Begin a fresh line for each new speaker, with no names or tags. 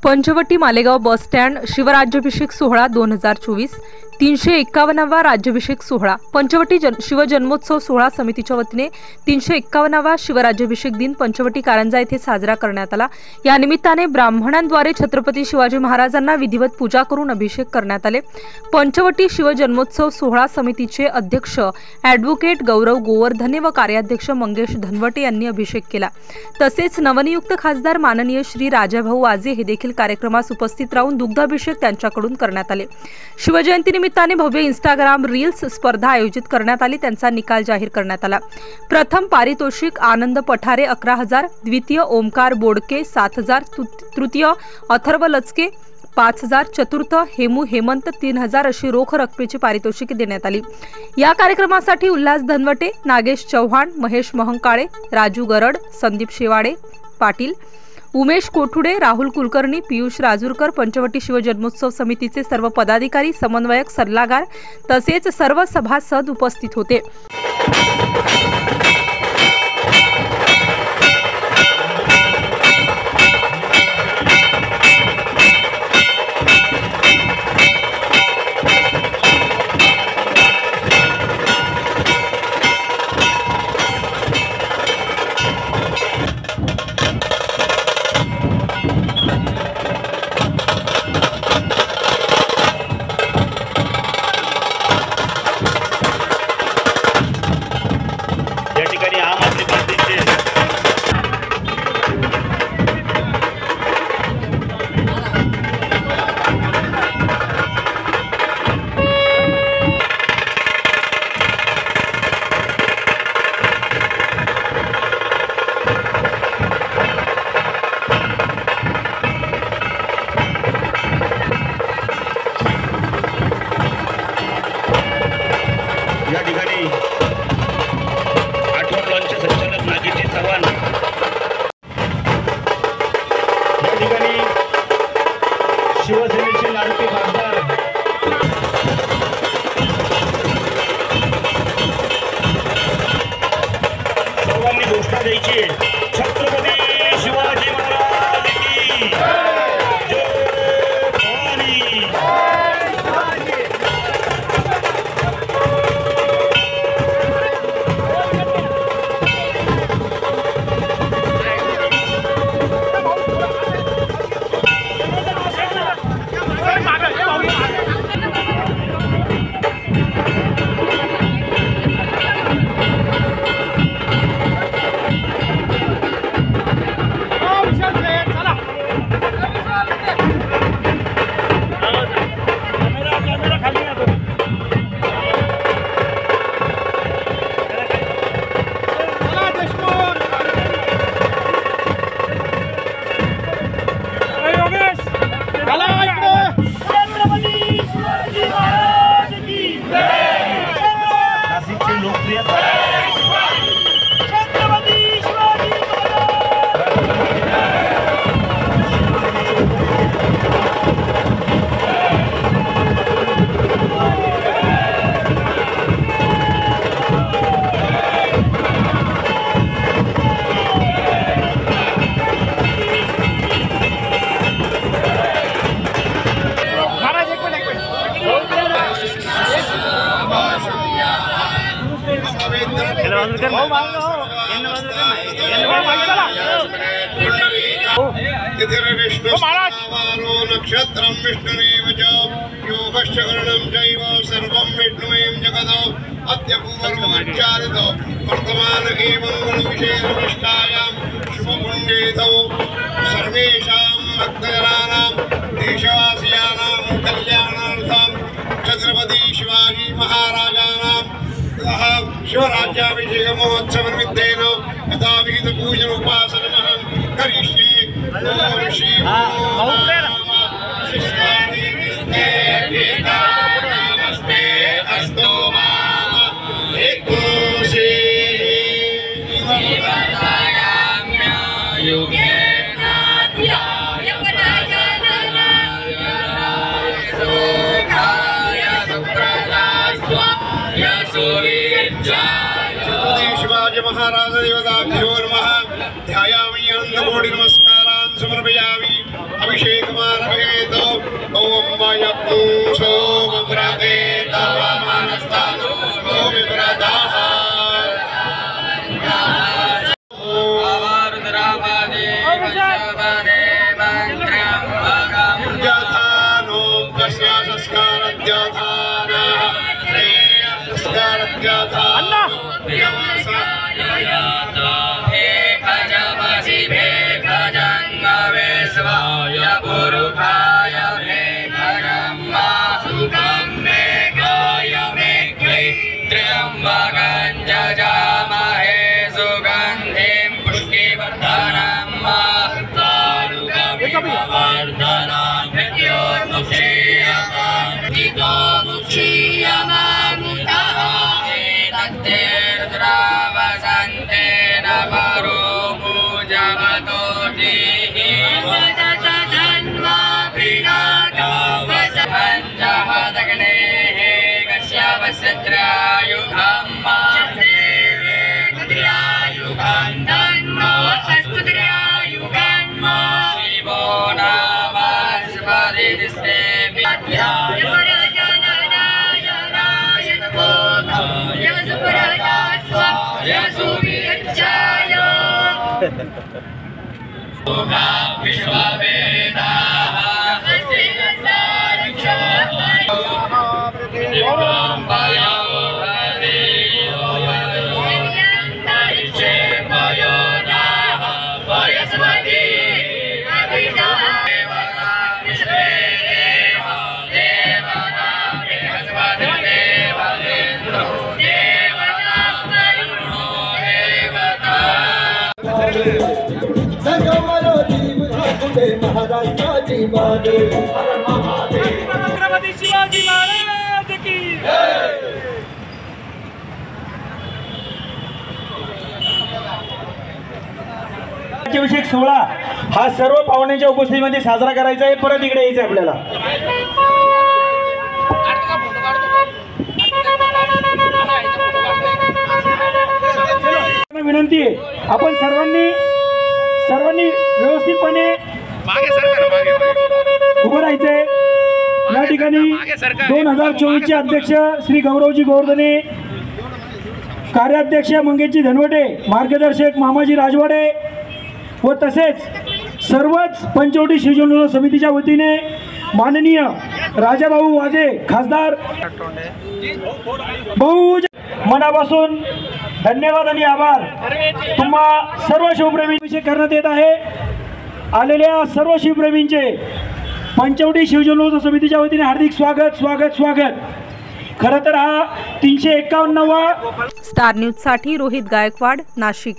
Panchavati Malegaon bus stand शिवराज्याभिषेक सोहळा 2024 351वा राज्याभिषेक सोहळा पंचवटी शिवजन्मोत्सव सोहळा समितीच्या वतीने 351वा शिवराज्याभिषेक दिन पंचवटी कारंजा येथे साजरा करण्यात आला। या निमित्ताने ब्राह्मणांद्वारे छत्रपती शिवाजी महाराजांना विधिवत पूजा करून अभिषेक करण्यात आले। पंचवटी शिवजन्मोत्सव सोहळा समितीचे अध्यक्ष ॲडव्होकेट गौरव गोवर्धने व कार्याध्यक्ष मंगेश धनवटे यांनी अभिषेक केला। तसेच नवनियुक्त खासदार माननीय श्री राजाभाऊ वाजे हे देखील कार्यक्रमास उपस्थित राहून दुग्धाभिषेक त्यांच्याकडून करण्यात आले। शिवजयंती निमित्ताने भव्य इंस्टाग्राम रील्स स्पर्धा आयोजित करण्यात आली, त्यांचा निकाल जाहीर करण्यात आला। प्रथम पारितोषिक आनंद पठारे 11,000, द्वितीय ओमकार बोडके 7,000, तृतीय अथर्व लचके 5,000, चतुर्थ हेमू हेमंत 3,000 अशी रोख रकमेची पारितोषिके देण्यात आली। या कार्यक्रमासाठी उल्हास धनवटे, नागेश चव्हाण, महेश महंकाळे, राजू गरड, संदीप शेवाडे पाटील, उमेश कोठुडे, राहुल कुलकर्णी, पियुष राजूरकर, पंचवटी शिवजन्मोत्सव समितीचे सर्व पदाधिकारी, समन्वयक, सल्लागार तसेच सर्व सभासद उपस्थित होते।
या ठिकाणी आठवण लॉन्चचे संचालक नागेश चव्हाण, या ठिकाणी शिवसेनेचे लाडके खासदार सर्वांनी घोषणा द्यायची आहे, छत्रपती शिवाजी महाराज की जय भवानी। नक्षत्रं विष्णुरेव च योगश्च करणं चैव सर्वं विष्णुमेव जगतो अद्य पूर्वमाचार्यतो वर्तमानके मङ्गलविशेषनिष्ठायां शुभपुण्येतौ सर्वेषां भक्तजनानां देशवासियानां कल्याणार्थं छत्रपति शिवाजी महाराजानां शिवराज्याभिषेकमहोत्सवनिमित्तेन यथाविहितपूजनोपासनमहं करिष्ये। ओम श्री नमस्ते अस्तु शिवाजी महाराज देवताभ्यो नमः। ध्यायामि अनन्तकोटि नमस्कारान् समर्पयामि। अभिषेक
महाराष्ट्राची बाजू
छत्रपती शिवाजी महाराज की
राज्याभिषेक सोहळा हा सर्व पाहुण्यांच्या उपस्थितीमध्ये साजरा करायचा आहे. परत इकडे यायचं आपल्याला. विनंती आहे आपण सर्वांनी व्यवस्थितपणे उभं राहायचंय. या ठिकाणी 2024चे अध्यक्ष श्री गौरवजी गोवर्धने, कार्याध्यक्ष मंगेशजी धनवटे, मार्गदर्शक मामाजी राजवाडे व तसेच सर्वच पंचवटी शिवजन्मोत्सव समितीच्या वतीने माननीय राजाभाऊ वाजे खासदार बहु मनापासून धन्यवाद आणि आभार. तुम्हा सर्व शिवप्रेमी करण्यात येत आहे. आलेल्या सर्व शिवप्रेमींचे पंचवटी शिवजन्मोत्सव समितीच्या वतीने हार्दिक स्वागत. खरं तर हा 351वा
स्टार न्यूज साठी रोहित गायकवाड, नाशिक.